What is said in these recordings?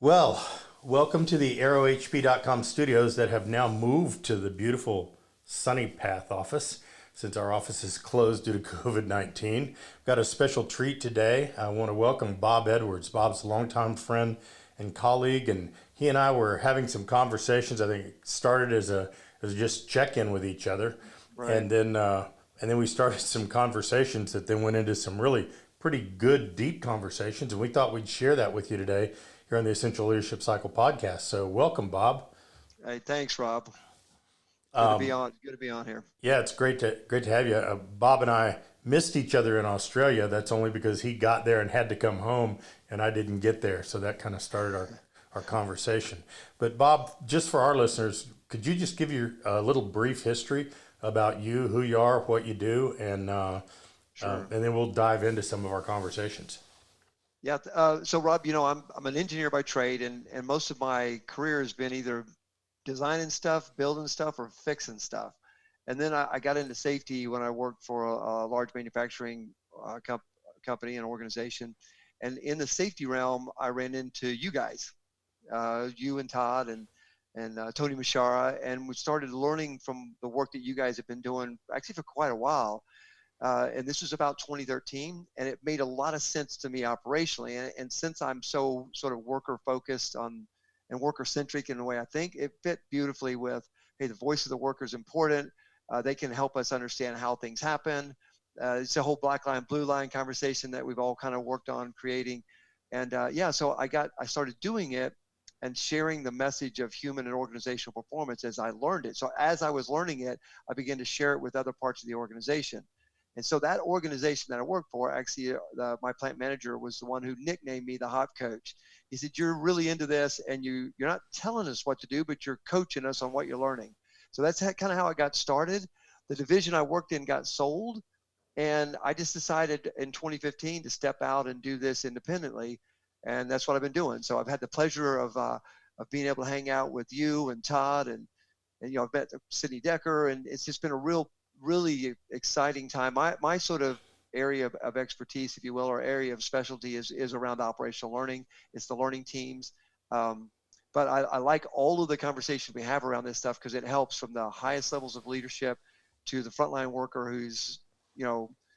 Well, welcome to the ArrowHP.com studios that have now moved to the beautiful Sunny Path office since our office is closed due to COVID-19. We've got a special treat today. I want to welcome Bob Edwards. Bob's a longtime friend and colleague, and he and I were having some conversations. I think it started as just check-in with each other, Right. and then we started some conversations that then went into some really pretty good, deep conversations, and we thought we'd share that with you today here on the Essential Leadership Cycle podcast. So welcome, Bob. Hey, thanks, Rob. Good to be Um, on. Good to be on here. yeah, it's great to have you. Bob and I missed each other in Australia. That's only because he got there and had to come home, and I didn't get there. So that kind of started our conversation. But Bob, just for our listeners, could you just give your little brief history about you, who you are, what you do, Sure. and then we'll dive into some of our conversations. Yeah. So, Rob, I'm an engineer by trade, and most of my career has been either designing stuff, building stuff, or fixing stuff. And then I got into safety when I worked for a large manufacturing company and organization. And in the safety realm, I ran into you guys, you and Todd and Tony Mashara, and we started learning from the work that you guys have been doing actually for quite a while. And this was about 2013, and it made a lot of sense to me operationally. And since I'm so sort of worker focused on and worker centric in the way I think, it fit beautifully with, hey, the voice of the worker is important. They can help us understand how things happen. It's a whole black line, blue line conversation that we've all kind of worked on creating. And so I started doing it and sharing the message of human and organizational performance as I learned it. So as I was learning it, I began to share it with other parts of the organization. And so that organization that I worked for, actually, my plant manager was the one who nicknamed me the hot coach. He said, "You're really into this, and you're not telling us what to do, but you're coaching us on what you're learning." So that's kind of how I got started. The division I worked in got sold, and I just decided in 2015 to step out and do this independently, and that's what I've been doing. So I've had the pleasure of being able to hang out with you and Todd, and I've met Sydney Decker, and it's just been a really exciting time. My sort of area of expertise, if you will, or area of specialty is around operational learning. It's the learning teams. But I like all of the conversation we have around this stuff because it helps from the highest levels of leadership to the frontline worker who's,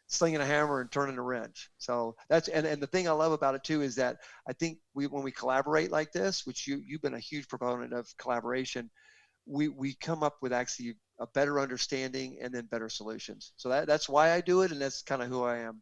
slinging a hammer and turning a wrench. So that's, and the thing I love about it too, is that I think when we collaborate like this, which you've been a huge proponent of collaboration, we come up with actually a better understanding and then better solutions. So that's why I do it, and that's kind of who I am.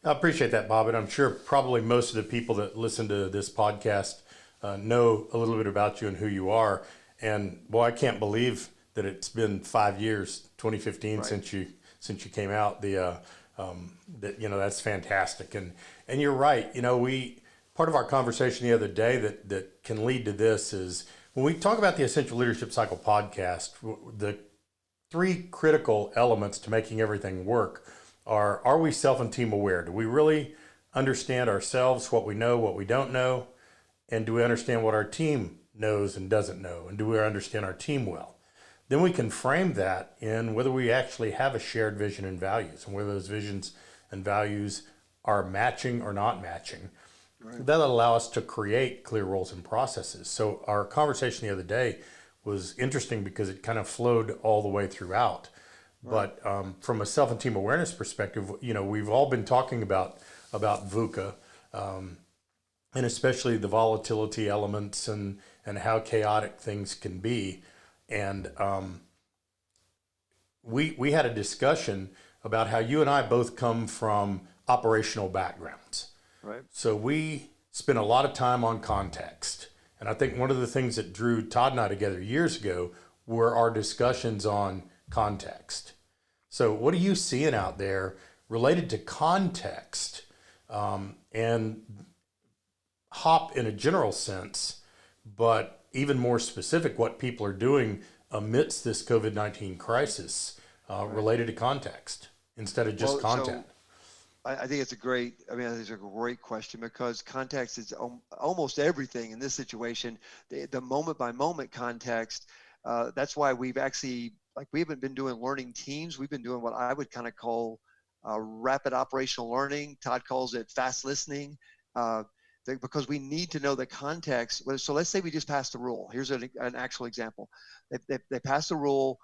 I appreciate that, Bob, and I'm sure probably most of the people that listen to this podcast know a little bit about you and who you are. And boy, I can't believe that it's been 5 years, 2015, Right. since you came out. That's fantastic. And you're right. We part of our conversation the other day that can lead to this is when we talk about the Essential Leadership Cycle podcast, the three critical elements to making everything work are we self and team aware? Do we really understand ourselves, what we know, what we don't know? And do we understand what our team knows and doesn't know? And do we understand our team well? Then we can frame that in whether we actually have a shared vision and values, and whether those visions and values are matching or not matching. Right. That'll allow us to create clear roles and processes. So our conversation the other day was interesting because it kind of flowed all the way throughout. Right. But from a self and team awareness perspective, we've all been talking about VUCA, and especially the volatility elements and how chaotic things can be. And we had a discussion about how you and I both come from operational backgrounds. Right. So we spent a lot of time on context. And I think one of the things that drew Todd and I together years ago were our discussions on context. So what are you seeing out there related to context, and HOP in a general sense, but even more specific, what people are doing amidst this COVID-19 crisis related to context instead of just content? I think it's I think it's a great question because context is almost everything in this situation. The moment by moment context, that's why we've actually, we haven't been doing learning teams. We've been doing what I would kind of call rapid operational learning. Todd calls it fast listening. because we need to know the context. So let's say we just passed a rule. Here's an actual example. They passed a rule,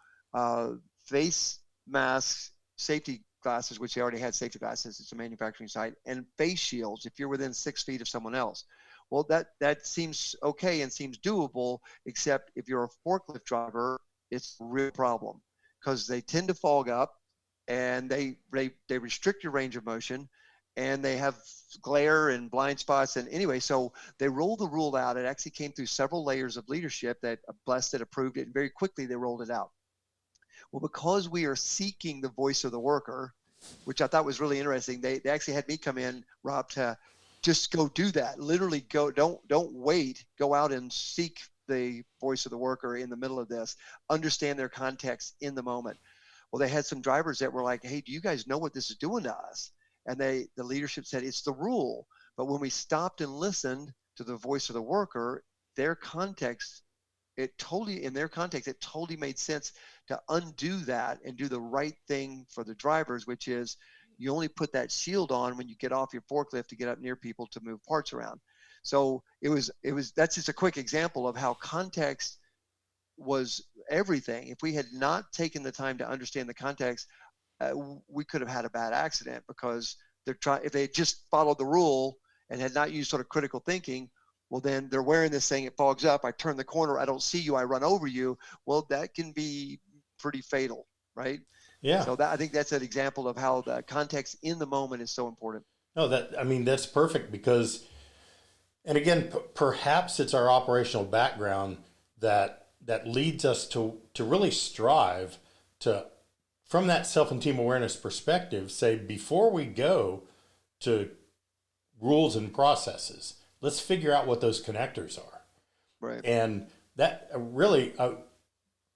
face masks, safety glasses, which they already had safety glasses. It's a manufacturing site, and face shields if you're within 6 feet of someone else. Well, that seems okay and seems doable, except if you're a forklift driver, it's a real problem because they tend to fog up and they restrict your range of motion, and they have glare and blind spots. And anyway, so they rolled the rule out. It actually came through several layers of leadership that blessed it, approved it, and very quickly they rolled it out. Well, because we are seeking the voice of the worker, which I thought was really interesting, they actually had me come in, Rob, to just go do that. Literally go, don't wait, go out and seek the voice of the worker in the middle of this, understand their context in the moment. Well, they had some drivers that were like, hey, do you guys know what this is doing to us? And the leadership said, it's the rule. But when we stopped and listened to the voice of the worker, their context, it totally made sense to undo that and do the right thing for the drivers, which is you only put that shield on when you get off your forklift to get up near people to move parts around. So that's just a quick example of how context was everything. If we had not taken the time to understand the context, we could have had a bad accident, because if they had just followed the rule and had not used sort of critical thinking, well, then they're wearing this thing, it fogs up, I turn the corner, I don't see you, I run over you. Well, that can be pretty fatal, right? Yeah. So I think that's an example of how the context in the moment is so important. No, that's perfect, because, and again, perhaps it's our operational background that leads us to really strive to, from that self and team awareness perspective, say, before we go to rules and processes, let's figure out what those connectors are. Right. And that really,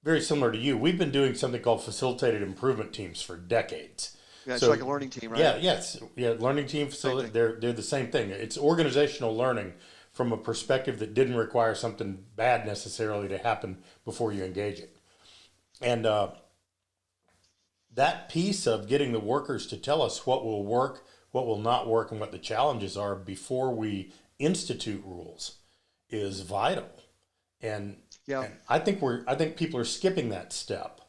very similar to you, we've been doing something called facilitated improvement teams for decades. Yeah, it's like a learning team, right? Yeah, yes. Yeah, learning team, they're the same thing. It's organizational learning from a perspective that didn't require something bad necessarily to happen before you engage it. And that piece of getting the workers to tell us what will work, what will not work, and what the challenges are before we institute rules is vital. And, yeah. and I think people are skipping that step.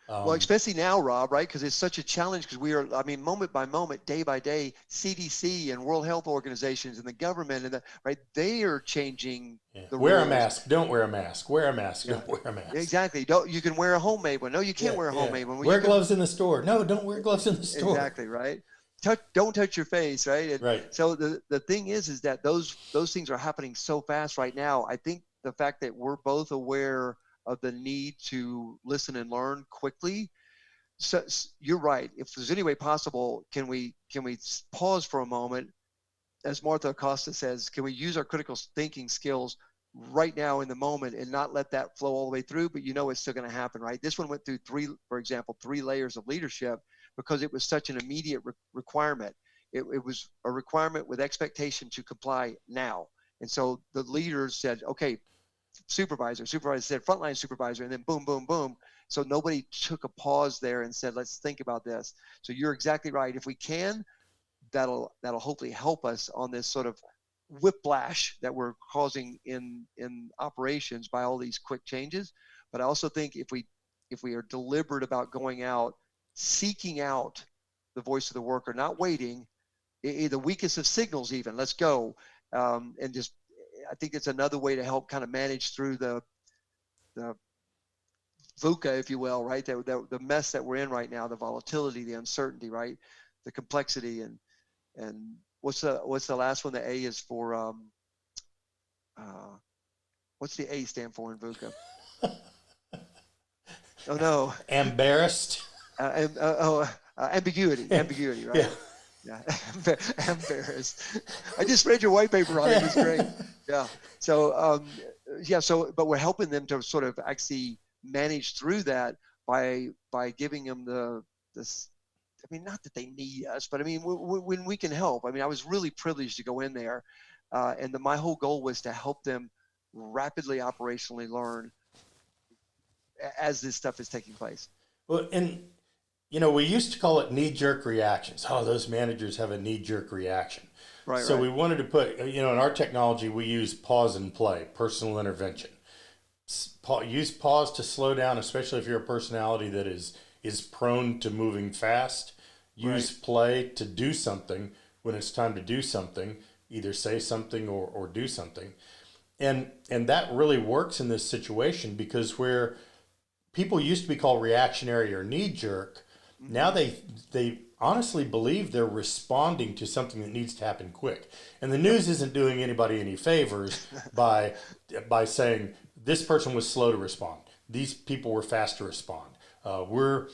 Well, especially now, Rob, right? Because it's such a challenge, because moment by moment, day by day, CDC and World Health Organizations and the government and they are changing the wear rules. a mask, don't wear a mask, wear a mask, don't wear a mask. Exactly. You can wear a homemade one. No, you can't wear a homemade one. Wear gloves in the store. No, don't wear gloves in the store. Exactly, right? Don't touch your face, right? And right. So the thing is that those things are happening so fast right now. I think the fact that we're both aware of the need to listen and learn quickly. So you're right. If there's any way possible, can we pause for a moment? As Martha Acosta says, can we use our critical thinking skills right now in the moment and not let that flow all the way through? But it's still going to happen, right? This one went through three layers of leadership, because it was such an immediate requirement. It was a requirement with expectation to comply now. And so the leaders said, okay, supervisor said frontline supervisor, and then boom, boom, boom. So nobody took a pause there and said, let's think about this. So you're exactly right. If we can, that'll hopefully help us on this sort of whiplash that we're causing in operations by all these quick changes. But I also think if we are deliberate about going out, seeking out the voice of the worker, not waiting, the weakest of signals even, let's go, and just, I think it's another way to help kind of manage through the VUCA, if you will, right? The mess that we're in right now, the volatility, the uncertainty, right? The complexity, and what's the last one? The A is for what's the A stand for in VUCA? Oh no. Embarrassed. Ambiguity, right? Yeah. Yeah, embarrassed. I just read your white paper on it. It was great. Yeah. So, but we're helping them to sort of actually manage through that by giving them this. I mean, not that they need us, but I mean, when we can help. I mean, I was really privileged to go in there, and my whole goal was to help them rapidly operationally learn as this stuff is taking place. Well, and we used to call it knee-jerk reactions. Oh, those managers have a knee-jerk reaction. Right, So right, we wanted to put, in our technology, we use pause and play, personal intervention. Use pause to slow down, especially if you're a personality that is prone to moving fast. right, Use play to do something when it's time to do something, either say something or do something. And that really works in this situation because where people used to be called reactionary or knee jerk, now hmm, they honestly believe they're responding to something that needs to happen quick. And the news isn't doing anybody any favors by saying this person was slow to respond. These people were fast to respond. We're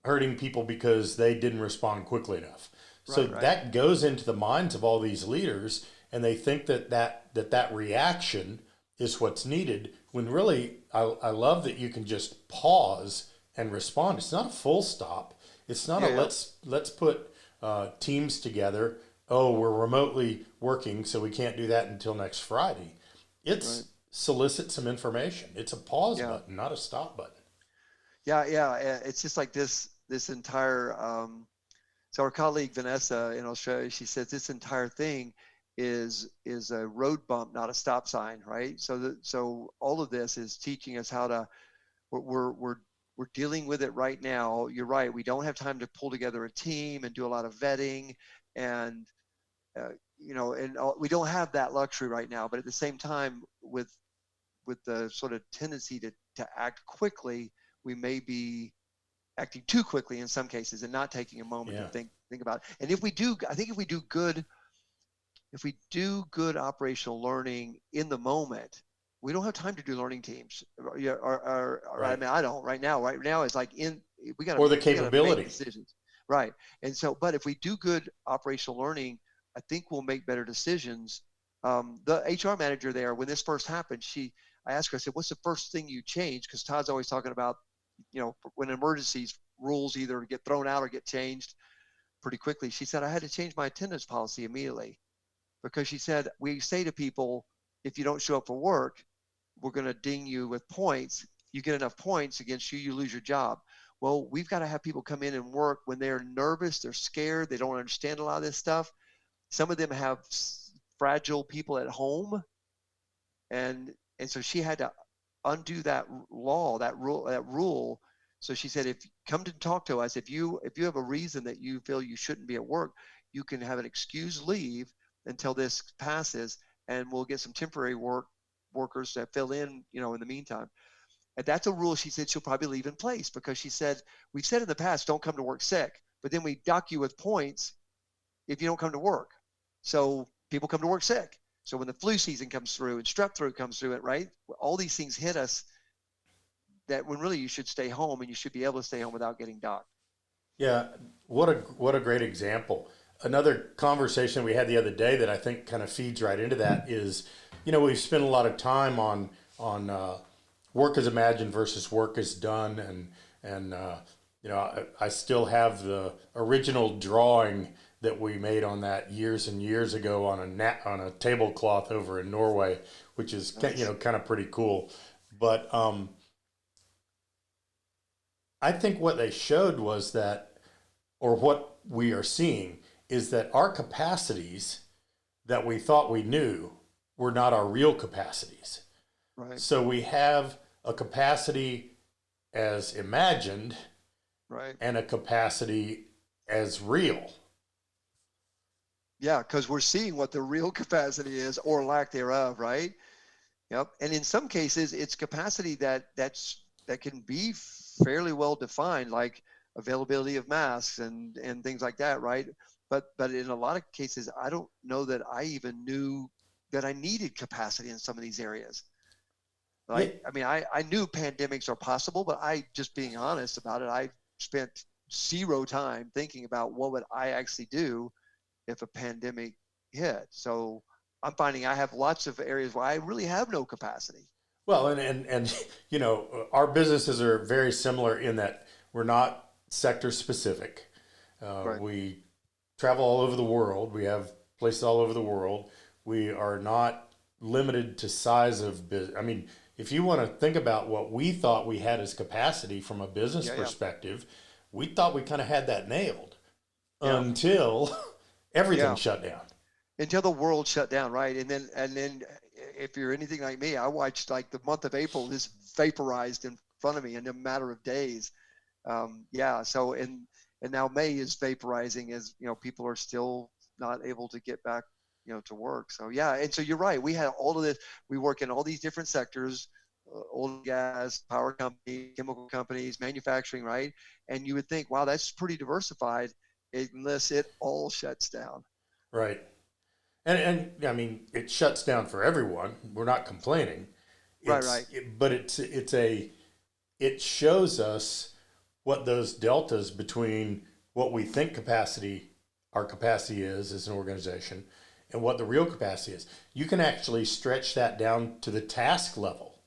hurting people because they didn't respond quickly enough. So right, right. that goes into the minds of all these leaders, and they think that reaction is what's needed. When really, I love that you can just pause and respond. It's not a full stop. It's not a Yeah, yeah, let's put teams together. Oh, we're remotely working, so we can't do that until next Friday. right. It's solicit some information. It's a pause Yeah, button, not a stop button. yeah, yeah. It's just like this entire. So our colleague Vanessa in Australia, she says this entire thing is a road bump, not a stop sign, right? So all of this is teaching us how to. We're dealing with it right now. You're right. We don't have time to pull together a team and do a lot of vetting, and uh, we don't have that luxury right now. But at the same time, with the sort of tendency to act quickly, we may be acting too quickly in some cases and not taking a moment to Yeah. think about it. And if we do, I think if we do good operational learning in the moment, we don't have time to do learning teams. Yeah, or I Right. mean, I don't right now. Right now is like Or the we gotta make capability. decisions, right? And so, but if we do good operational learning, I think we'll make better decisions. The HR manager there, when this first happened, I asked her, I said, "What's the first thing you changed?" Because Todd's always talking about, when emergencies rules either get thrown out or get changed pretty quickly. She said, "I had to change my attendance policy immediately." Because she said, we say to people, if you don't show up for work, we're going to ding you with points. You get enough points against you, you lose your job. Well, we've got to have people come in and work when they're nervous, they're scared, they don't understand a lot of this stuff. Some of them have fragile people at home, and so she had to undo that law, that rule. So she said, if come to talk to us, if you have a reason that you feel you shouldn't be at work, you can have an excused leave until this passes, and we'll get some temporary workers to fill in the meantime. And that's a rule she said she'll probably leave in place, because she said, we've said in the past, don't come to work sick, but then we dock you with points if you don't come to work. So people come to work sick. So when the flu season comes through and strep throat comes through it, right? All these things hit us, that when really you should stay home, and you should be able to stay home without getting docked. Yeah, what a great example. Another conversation we had the other day that I think kind of feeds right into that is, we've spent a lot of time on work as imagined versus work as done, and I still have the original drawing that we made on that years and years ago on a tablecloth over in Norway, which is Nice. kind of pretty cool. But I think what they showed was that, or what we are seeing, is that our capacities that we thought we knew were not our real capacities. Right. So we have a capacity as imagined Right. and a capacity as real. Yeah, because we're seeing what the real capacity is, or lack thereof, right? Yep. And in some cases, it's capacity that can be fairly well defined, like availability of masks and things like that, right? But in a lot of cases, I don't know that I even knew that I needed capacity in some of these areas. Yeah, Like, I mean, I knew pandemics are possible, but just being honest about it, I spent zero time thinking about what would I actually do if a pandemic hit. So I'm finding I have lots of areas where I really have no capacity. well, and our businesses are very similar in that we're not sector specific. Right. We travel all over the world. We have places all over the world. We are not limited to size of business. I mean, if you want to think about what we thought we had as capacity from a business Yeah. Yeah. perspective, we thought we kind of had that nailed Yeah. until everything Yeah. shut down. until the world shut down, right? And then if you're anything like me, I watched like the month of April just vaporized in front of me in a matter of days. Yeah. So and now May is vaporizing as people are still not able to get back to work. So yeah, and so you're right. We had all of this. We work in all these different sectors. Oil and gas, power companies, chemical companies, manufacturing, right? And you would think, wow, that's pretty diversified, unless it all shuts down. Right. And I mean, it shuts down for everyone. We're not complaining. Right, right, But it shows us what those deltas between what we think our capacity is as an organization, and what the real capacity is. You can actually stretch that down to the task level,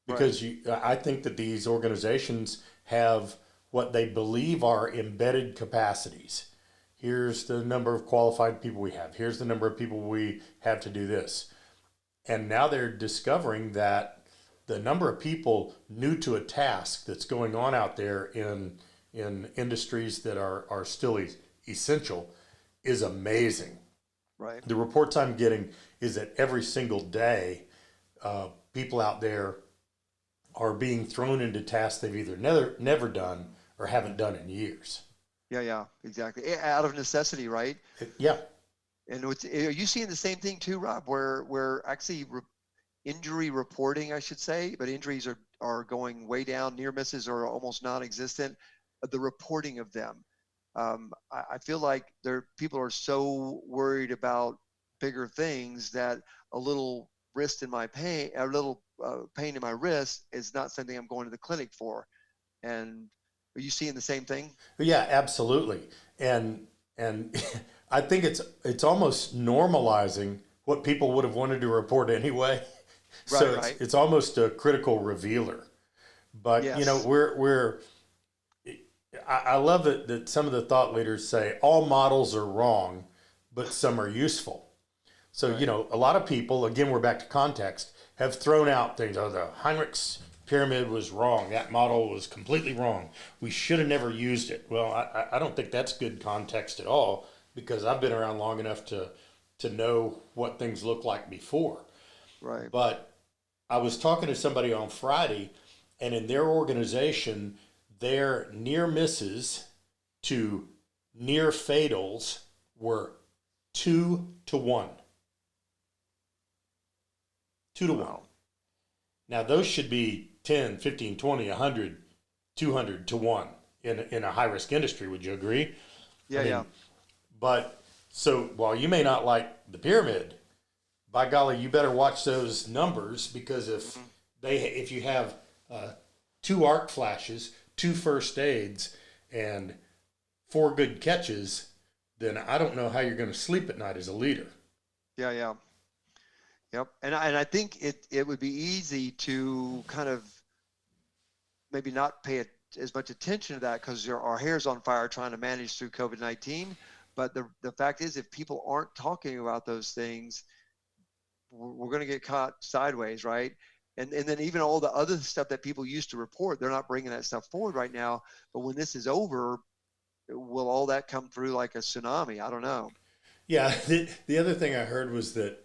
right, because I think that these organizations have what they believe are embedded capacities. Here's the number of qualified people we have. Here's the number of people we have to do this. And now they're discovering that the number of people new to a task that's going on out there in industries that are still essential is amazing. right. The reports I'm getting is that every single day, people out there are being thrown into tasks they've either never done or haven't done in years. Yeah, yeah, exactly. Out of necessity, right? Yeah. And are you seeing the same thing too, Rob? Where actually injury reporting, I should say, but injuries are going way down. Near misses are almost non-existent. The reporting of them, I feel like people are so worried about bigger things that a little a little pain in my wrist is not something I'm going to the clinic for. And are you seeing the same thing? Yeah, absolutely. And I think it's almost normalizing what people would have wanted to report anyway. Right, So right. it's almost a critical revealer. But Yes. I love it that some of the thought leaders say all models are wrong, but some are useful. So, Right. a lot of people, again, we're back to context, have thrown out things. Oh, the Heinrich's pyramid was wrong. That model was completely wrong. We should have never used it. Well, I don't think that's good context at all, because I've been around long enough to know what things looked like before. Right. But I was talking to somebody on Friday, and in their organization, their near misses to near fatals were 2 to 1. 2 to 1. Wow. Now, those should be 10, 15, 20, 100, 200 to 1 in a high risk industry. Would you agree? Yeah, I mean, yeah. but so while you may not like the pyramid, by golly, you better watch those numbers, because if you have 2 arc flashes, 2 first aids, and 4 good catches, then I don't know how you're going to sleep at night as a leader. Yeah, yeah. Yep. And I think it would be easy to kind of maybe not pay as much attention to that because our hair's on fire trying to manage through COVID-19. But the fact is, if people aren't talking about those things, we're going to get caught sideways, right? And then even all the other stuff that people used to report, they're not bringing that stuff forward right now. But when this is over, will all that come through like a tsunami? I don't know. Yeah, the other thing I heard was that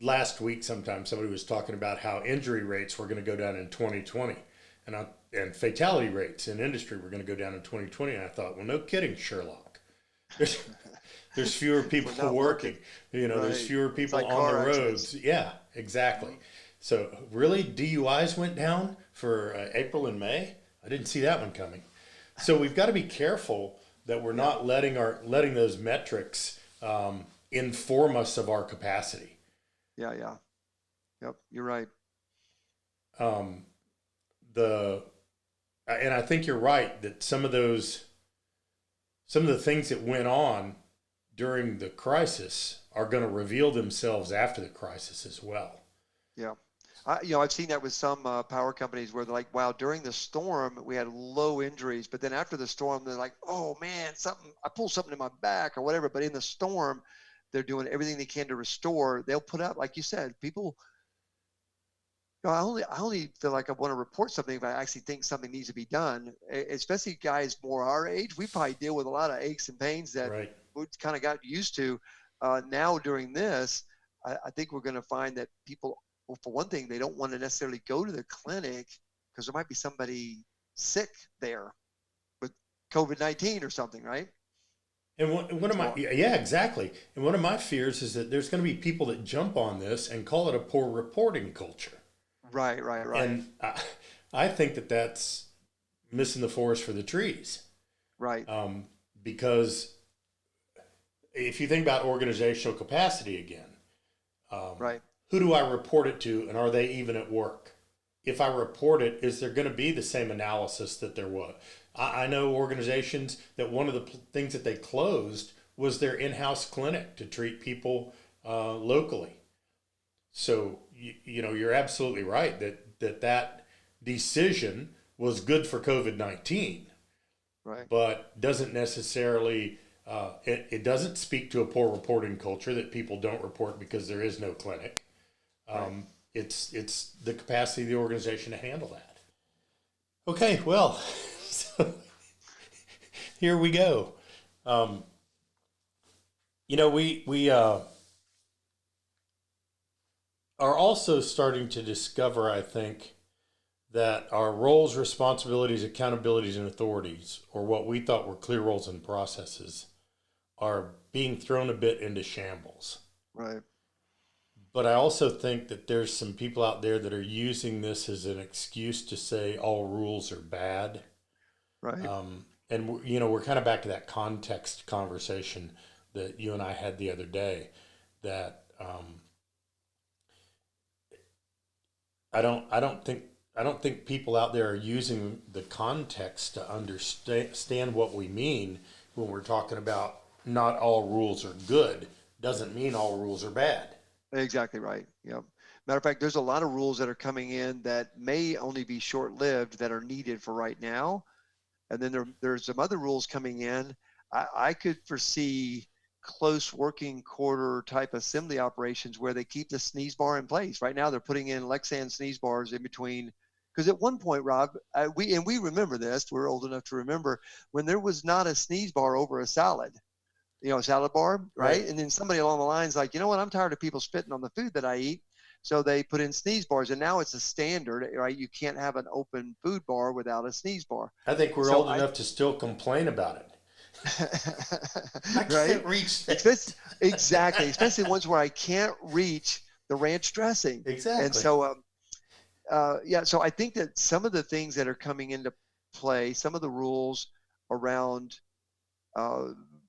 last week sometime somebody was talking about how injury rates were going to go down in 2020, and fatality rates in industry were going to go down in 2020. And I thought, well, no kidding, Sherlock. There's fewer people working. Right. There's fewer It's people like on car the accidents. roads. Yeah, exactly. So really, DUIs went down for April and May. I didn't see that one coming. So we've got to be careful that we're not letting those metrics inform us of our capacity. Yeah, yeah. Yep, you're right. Um, and I think you're right that some of the things that went on during the crisis are going to reveal themselves after the crisis as well. Yeah. I've seen that with some power companies where they're like, wow, during the storm, we had low injuries. But then after the storm, they're like, oh, man, I pulled something in my back or whatever. But in the storm, they're doing everything they can to restore. They'll put out, like you said, people, I only feel like I want to report something if I actually think something needs to be done, especially guys more our age. We probably deal with a lot of aches and pains that Right. we kind of got used to. Now during this, I think we're going to find that people, well, for one thing, they don't want to necessarily go to the clinic because there might be somebody sick there with COVID-19 or something, right? And one of my, yeah, exactly. And one of my fears is that there's going to be people that jump on this and call it a poor reporting culture. Right, right, right. And I think that that's missing the forest for the trees. Right. Because if you think about organizational capacity again, Right. who do I report it to, and are they even at work? If I report it, is there going to be the same analysis that there was? I know organizations that one of the things that they closed was their in-house clinic to treat people locally. So you're absolutely right that decision was good for COVID-19, Right. but doesn't necessarily it doesn't speak to a poor reporting culture that people don't report because there is no clinic. Right. It's the capacity of the organization to handle that. Okay, well, so here we go. We are also starting to discover, I think, that our roles, responsibilities, accountabilities, and authorities, or what we thought were clear roles and processes, are being thrown a bit into shambles. Right. But I also think that there's some people out there that are using this as an excuse to say all rules are bad. Right. And we're kind of back to that context conversation that you and I had the other day. That I don't think people out there are using the context to understand what we mean when we're talking about not all rules are good. Doesn't mean all rules are bad. Exactly right. Yeah. Matter of fact, there's a lot of rules that are coming in that may only be short-lived that are needed for right now. And then there's some other rules coming in. I could foresee close working quarter type assembly operations where they keep the sneeze bar in place. Right now, they're putting in Lexan sneeze bars in between. Because at one point, Rob, we remember this. We're old enough to remember when there was not a sneeze bar over a salad. Salad bar, right? And then somebody along the line's like, you know what? I'm tired of people spitting on the food that I eat. So they put in sneeze bars, and now it's a standard, right? You can't have an open food bar without a sneeze bar. I think we're old enough to still complain about it. I can't reach that. Exactly, especially ones where I can't reach the ranch dressing. Exactly. And so, so I think that some of the things that are coming into play, some of the rules around,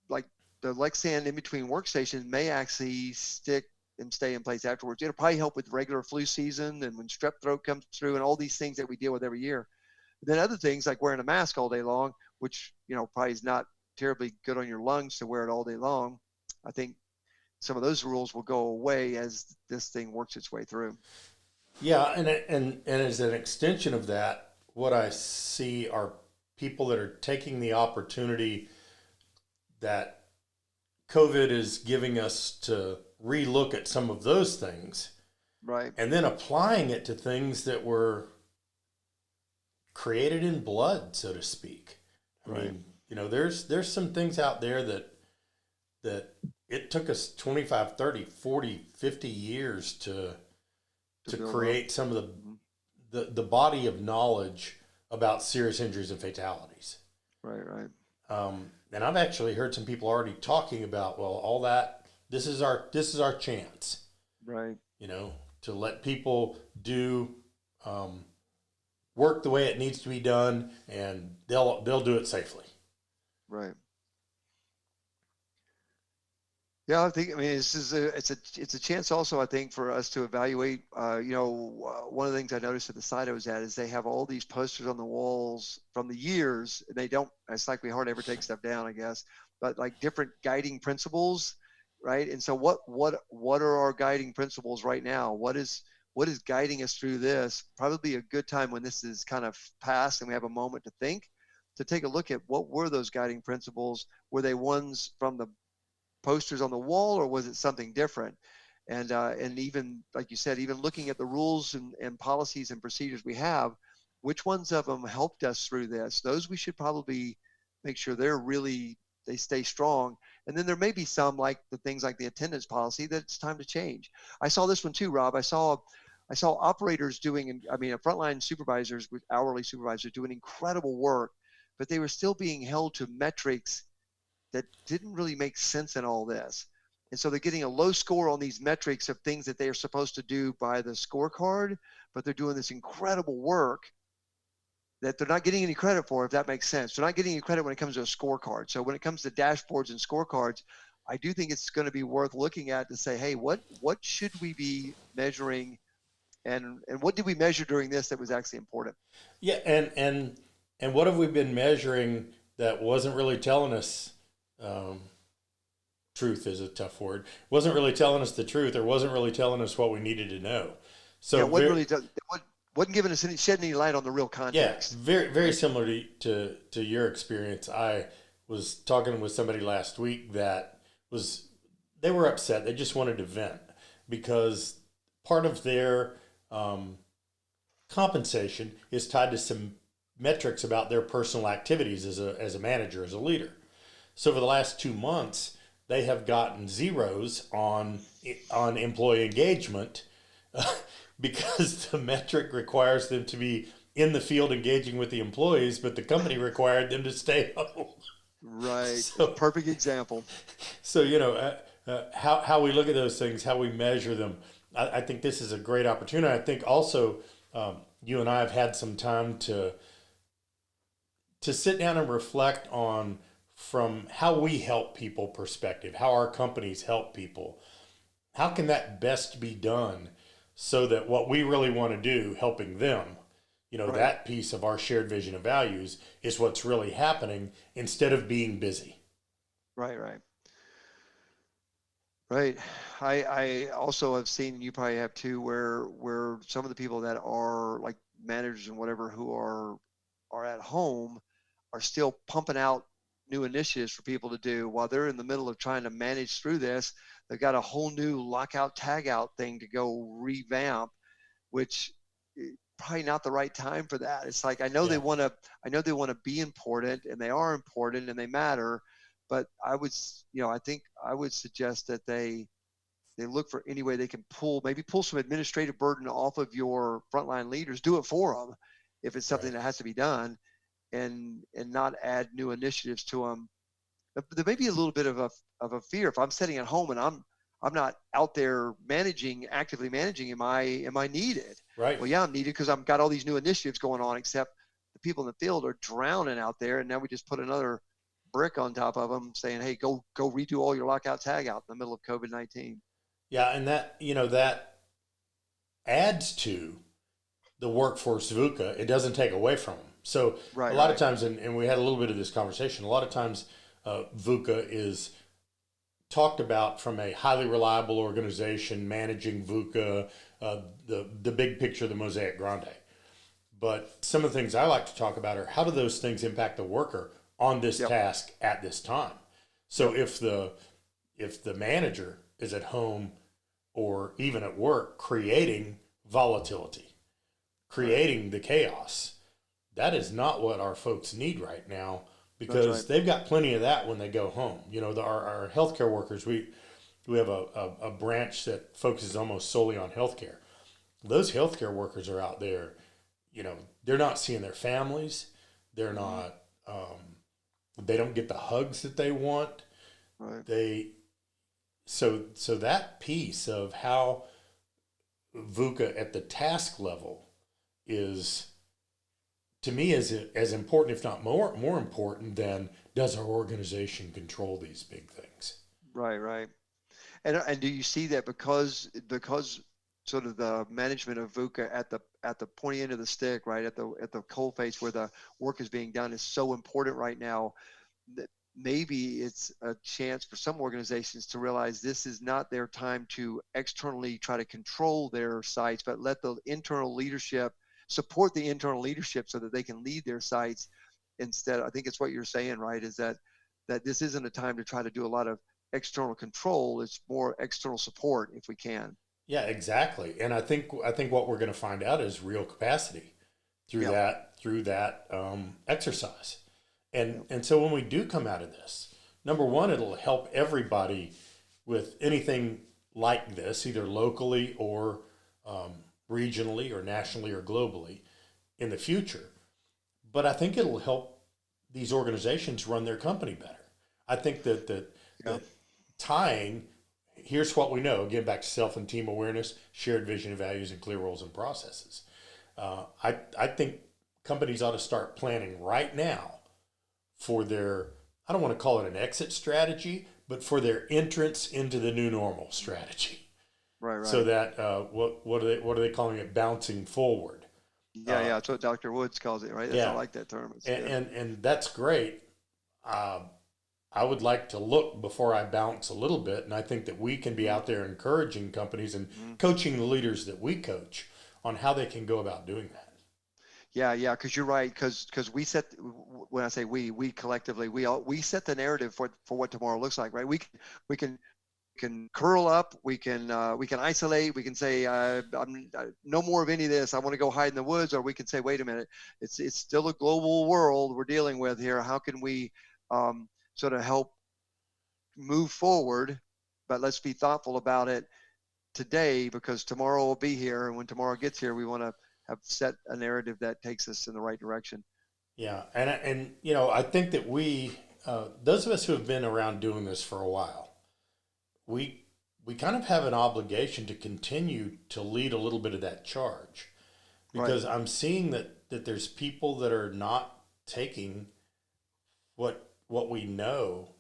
like the Lexan in between workstations may actually stick and stay in place afterwards. It'll probably help with regular flu season and when strep throat comes through and all these things that we deal with every year. But then other things like wearing a mask all day long, which, probably is not terribly good on your lungs to wear it all day long. I think some of those rules will go away as this thing works its way through. Yeah. And as an extension of that, what I see are people that are taking the opportunity that COVID is giving us to relook at some of those things, right? And then applying it to things that were created in blood, so to speak. I mean, there's some things out there that it took us 25, 30, 40, 50 years to create up some of the body of knowledge about serious injuries and fatalities. Right. And I've actually heard some people already talking about, well, all that, this is our chance. Right. To let people do work the way it needs to be done, and they'll do it safely. Right. Yeah, it's a chance also, I think, for us to evaluate. One of the things I noticed at the site I was at is they have all these posters on the walls from the years. And it's like we hardly ever take stuff down, I guess, but like different guiding principles, right? And so what are our guiding principles right now? What is guiding us through this? Probably a good time when this is kind of past and we have a moment to think, to take a look at what were those guiding principles. Were they ones from the posters on the wall, or was it something different? And even like you said, even looking at the rules and policies and procedures we have, which ones of them helped us through this? Those we should probably make sure they're really they stay strong. And then there may be some, like the things like the attendance policy, that it's time to change. I saw this one too, Rob. I saw operators doing, I mean, frontline supervisors with hourly supervisors doing incredible work, but they were still being held to metrics that didn't really make sense in all this. And so they're getting a low score on these metrics of things that they are supposed to do by the scorecard, but they're doing this incredible work that they're not getting any credit for, if that makes sense. They're not getting any credit when it comes to a scorecard. So when it comes to dashboards and scorecards, I do think it's going to be worth looking at to say, hey, what should we be measuring, and what did we measure during this that was actually important? Yeah, and what have we been measuring that wasn't really telling us? Truth is a tough word. Wasn't really telling us the truth, or wasn't really telling us what we needed to know. So yeah, wasn't giving us shed any light on the real context. Yeah, very similar to your experience. I was talking with somebody last week that they were upset. They just wanted to vent because part of their compensation is tied to some metrics about their personal activities as a manager, as a leader. So for the last 2 months, they have gotten zeros on employee engagement because the metric requires them to be in the field engaging with the employees, but the company required them to stay home. Right. So, perfect example. So, how we look at those things, how we measure them, I think this is a great opportunity. I think also you and I have had some time to sit down and reflect on, from how we help people perspective, how our companies help people, how can that best be done so that what we really want to do, helping them, right, that piece of our shared vision of values is what's really happening instead of being busy. Right. I also have seen, and you probably have too, where some of the people that are like managers and whatever who are at home are still pumping out new initiatives for people to do while they're in the middle of trying to manage through this. They've got a whole new lockout tagout thing to go revamp, which probably not the right time for that. It's like, I know they want to be important, and they are important and they matter, but I think I would suggest that they look for any way they can pull some administrative burden off of your frontline leaders. Do it for them if it's something that has to be done, and not add new initiatives to them. There may be a little bit of a fear. If I'm sitting at home and I'm not out there actively managing, am I needed? Right. Well, yeah, I'm needed because I've got all these new initiatives going on, except the people in the field are drowning out there, and now we just put another brick on top of them saying, hey, go redo all your lockout tag out in the middle of COVID-19. Yeah, and that adds to the workforce VUCA. It doesn't take away from them. So a lot of times, and we had a little bit of this conversation, a lot of times VUCA is talked about from a highly reliable organization managing VUCA, the big picture, the mosaic grande. But some of the things I like to talk about are, how do those things impact the worker on this task at this time? So if the manager is at home or even at work creating volatility, creating the chaos, that is not what our folks need right now, because they've got plenty of that when they go home. Our healthcare workers, we have a branch that focuses almost solely on healthcare. Those healthcare workers are out there, they're not seeing their families. They're not, they don't get the hugs that they want. Right. So that piece of how VUCA at the task level is, to me, is as important, if not more important than, does our organization control these big things? Right. And do you see that because sort of the management of VUCA at the pointy end of the stick, right, at the coal face where the work is being done, is so important right now, that maybe it's a chance for some organizations to realize this is not their time to externally try to control their sites, but let the internal leadership support the internal leadership so that they can lead their sites instead. I think it's what you're saying, right, is that this isn't a time to try to do a lot of external control. It's more external support if we can. Yeah, exactly. And I think what we're going to find out is real capacity through that exercise. And so when we do come out of this, number one, it'll help everybody with anything like this, either locally or regionally or nationally or globally in the future. But I think it'll help these organizations run their company better. I think Yeah. that tying, here's what we know, again, back to self and team awareness, shared vision and values, and clear roles and processes. I think companies ought to start planning right now for their, I don't want to call it an exit strategy, but for their entrance into the new normal strategy. Right. So Right. that what are they calling it? Bouncing forward. Yeah. Yeah. That's what Dr. Woods calls it, right? That's, I Yeah, like that term. It's and good. and that's great. Uh, I would like to look before I bounce a little bit, and I think that we can be Mhm. out there encouraging companies and Mhm. coaching the leaders that we coach on how they can go about doing that. Yeah, yeah, because you're right. Because we set, when I say we collectively, we set the narrative for what tomorrow looks like, right? We can curl up, we can isolate, we can say no more of any of this. I want to go hide in the woods, or we can say, wait a minute, it's still a global world we're dealing with here. How can we sort of help move forward? But let's be thoughtful about it today, because tomorrow will be here, and when tomorrow gets here, we want to have set a narrative that takes us in the right direction. Yeah, and you know, I think that we, those of us who have been around doing this for a while, we we kind of have an obligation to continue to lead a little bit of that charge, Right. because I'm seeing that there's people that are not taking what we know,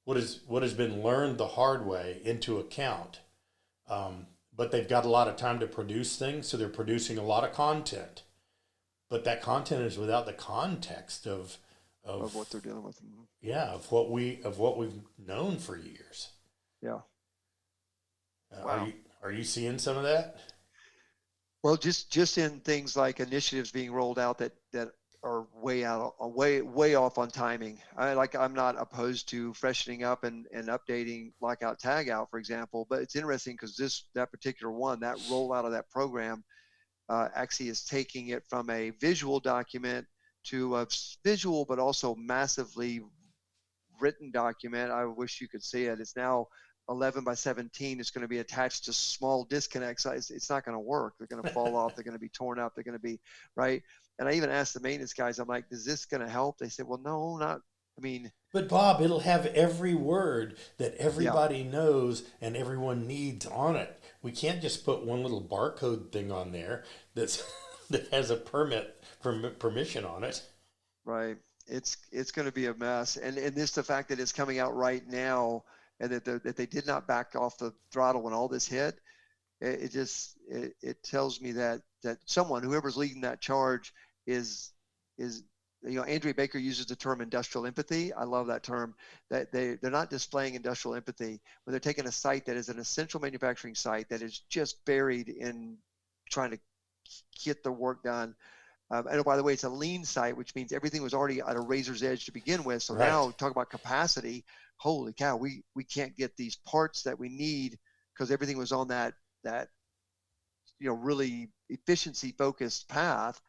what has been learned the hard way into account. But they've got a lot of time to produce things, so they're producing a lot of content. But that content is without the context Of of what they're dealing with. Mhm. yeah, of what we've known for years. Yeah. Are Wow. you seeing some of that? Well, just in things like initiatives being rolled out that are way off on timing. I'm not opposed to freshening up and updating lockout tagout, for example, but it's interesting because that particular one, that rollout of that program, actually is taking it from a visual document to a visual but also massively written document. I wish you could see it. It's now 11 by 17. It's going to be attached to small disconnects. It's not going to work. They're going to fall off. They're going to be torn up. They're going to be right. And I even asked the maintenance guys, I'm like, is this going to help? They said, well, no, not. I mean, But Bob, it'll have every word that yeah, everybody knows and everyone needs on it. We can't just put one little barcode thing on there that's that has a permission on it. right. It's going to be a mess. And this, the fact that it's coming out right now, and that they did not back off the throttle when all this hit, it tells me that someone, whoever's leading that charge, is Andrea Baker uses the term industrial empathy. I love that term. That they're not displaying industrial empathy when they're taking a site that is an essential manufacturing site that is just buried in trying to get the work done. And oh, by the way, it's a lean site, which means everything was already at a razor's edge to begin with. So Right. now talk about capacity. Holy cow, we can't get these parts that we need because everything was on that really efficiency focused path.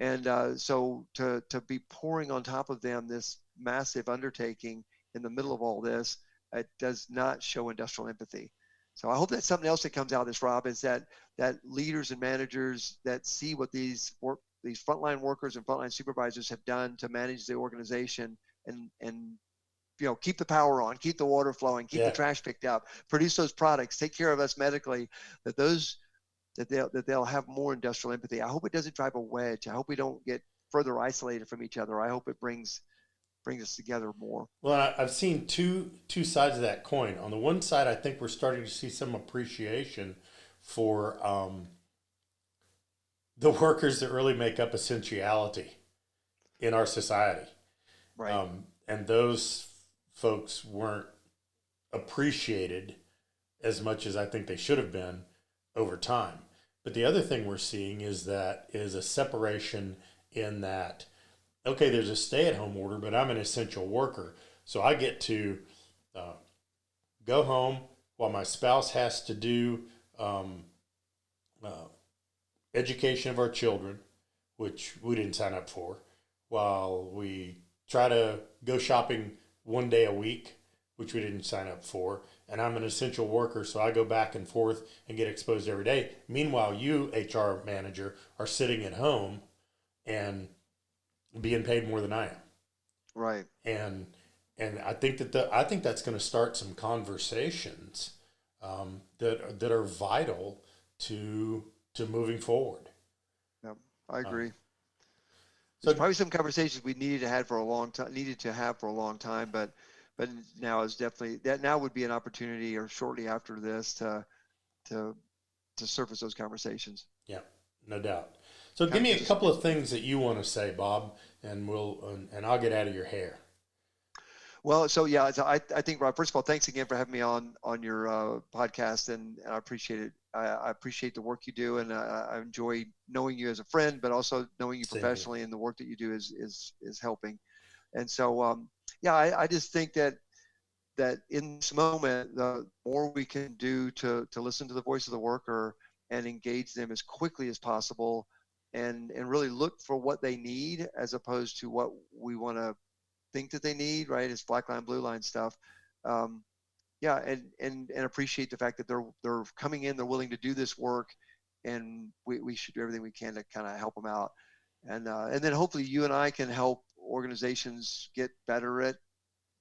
And so to be pouring on top of them this massive undertaking in the middle of all this, it does not show industrial empathy. So I hope that's something else that comes out of this, Rob, is that leaders and managers that see what these frontline workers and frontline supervisors have done to manage the organization and keep the power on, keep the water flowing, keep the Yeah. trash picked up, produce those products, take care of us medically, that they'll have more industrial empathy. I hope it doesn't drive a wedge. I hope we don't get further isolated from each other. I hope it brings us together more. Well, I've seen two sides of that coin. On the one side, I think we're starting to see some appreciation for the workers that really make up essentiality in our society. Right. And those folks weren't appreciated as much as I think they should have been over time. But the other thing we're seeing is a separation in that, okay, there's a stay-at-home order, but I'm an essential worker, so I get to uh, go home while my spouse has to do um, uh, education of our children, which we didn't sign up for, while we try to go shopping 1 day a week, which we didn't sign up for, and I'm an essential worker, so I go back and forth and get exposed every day. Meanwhile, you, HR manager, are sitting at home and being paid more than I am. Right. And I think I think that's going to start some conversations that are vital to moving forward. Yeah, I agree. So There's probably some conversations we needed to have for a long time, but now is definitely that now would be an opportunity, or shortly after this, to surface those conversations. yeah, no doubt. So give Kind of me gives a us some couple of perspective. things that you want to say, Bob, and I'll get out of your hair. Well, so yeah, so I think, Rob, first of all, thanks again for having me on your podcast, and I appreciate it. I appreciate the work you do, and I enjoy knowing you as a friend, but also knowing you Same here. professionally, and the work that you do is helping. And so, yeah, I just think that in this moment, the more we can do to listen to the voice of the worker and engage them as quickly as possible, and really look for what they need as opposed to what we want to think that they need, right? It's black line, blue line stuff. Yeah, and appreciate the fact that they're coming in, they're willing to do this work, and we should do everything we can to kind of help them out, and then hopefully you and I can help organizations get better at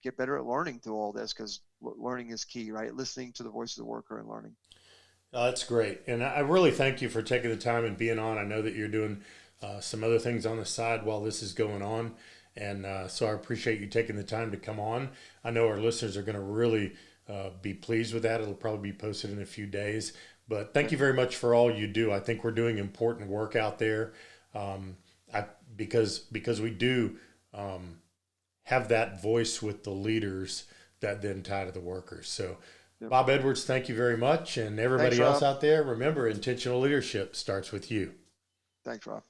learning through all this, because learning is key, right? Listening to the voice of the worker and learning. That's great, and I really thank you for taking the time and being on. I know that you're doing some other things on the side while this is going on, and so I appreciate you taking the time to come on. I know our listeners are going to really be pleased with that. It'll probably be posted in a few days, but thank Okay. you very much for all you do. I think we're doing important work out there, I because we do have that voice with the leaders that then tie to the workers. So. Yep. Bob Edwards, thank you very much. And Thanks, everybody else Rob. out there, remember, intentional leadership starts with you. Thanks, Rob.